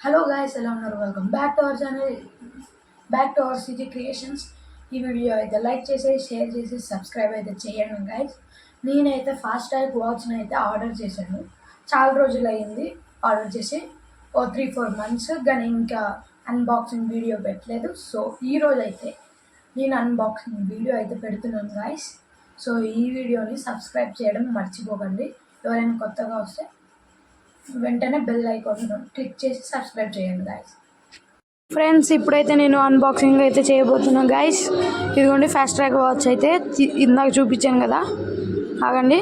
Hello guys, ఎలా ఉన్నారు? Welcome back to our channel, back to our city creations. ఈ video అయితే like చేసి, షేర్ చేసి, సబ్స్క్రైబ్ అయితే చేయండి గాయ్స్. నేనైతే ఫాస్ట్ ట్రాక్ వాచ్ని అయితే ఆర్డర్ చేశాను. చాలా రోజులు అయ్యింది ఆర్డర్ చేసి, 3-4 months, కానీ ఇంకా అన్బాక్సింగ్ వీడియో పెట్టలేదు. సో ఈరోజు అయితే నేను అన్బాక్సింగ్ వీడియో అయితే పెడుతున్నాను గాయ్స్. సో ఈ వీడియోని సబ్స్క్రైబ్ చేయడం మర్చిపోకండి. ఎవరైనా కొత్తగా వస్తే వెంటనే బెల్ ఐకాన్ క్లిక్ చేసి సబ్స్క్రైబ్ చేయండి గాయస్. ఫ్రెండ్స్, ఇప్పుడైతే నేను అన్బాక్సింగ్ అయితే చేయబోతున్నాను గాయస్. ఇదిగోండి ఫాస్ట్ ట్రాక్ వాచ్ అయితే ఇందాక చూపించాను కదా, ఆగండి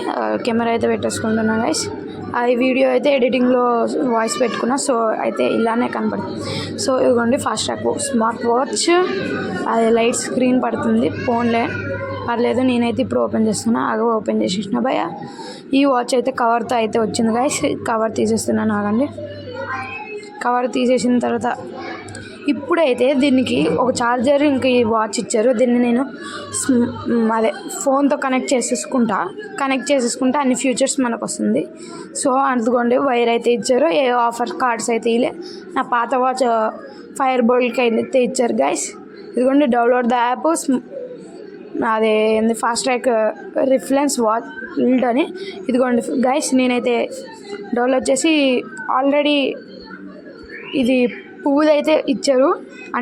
కెమెరా అయితే పెట్టేసుకుంటున్నాను గాయస్. ఈ వీడియో అయితే ఎడిటింగ్లో వాయిస్ పెట్టుకున్నా, సో అయితే ఇలానే కనపడుతుంది. సో ఇదిగోండి ఫాస్ట్ ట్రాక్ స్మార్ట్ వాచ్, అది లైట్ స్క్రీన్ పడుతుంది, ఫోన్లే పర్లేదు. నేనైతే ఇప్పుడు ఓపెన్ చేస్తున్నా, ఓపెన్ చేసేసిన భయ. ఈ వాచ్ అయితే కవర్తో అయితే వచ్చింది గాయస్. కవర్ తీసేస్తున్నాను, ఆగండి. కవర్ తీసేసిన తర్వాత ఇప్పుడైతే దీనికి ఒక ఛార్జర్ ఇంకా ఈ వాచ్ ఇచ్చారు. దీన్ని నేను అదే ఫోన్తో కనెక్ట్ చేసేసుకుంటా అన్ని ఫ్యూచర్స్ మనకు వస్తుంది. సో అందుకోండి వైర్ అయితే ఇచ్చారు. ఏ ఆఫర్ కార్డ్స్ అయితే ఇలే. నా పాత వాచ్ ఫైర్ బోల్ట్కి అయితే ఇచ్చారు గైస్. ఇదిగోండి డౌన్లోడ్ ద యాప్, అదే ఫాస్ట్ ట్రాక్ రిఫరెన్స్ వాచ్ అని. ఇదిగోండి గైస్, నేనైతే డౌన్లోడ్ చేసి ఆల్రెడీ ఇది పువ్వుదైతే ఇచ్చారు. అండ్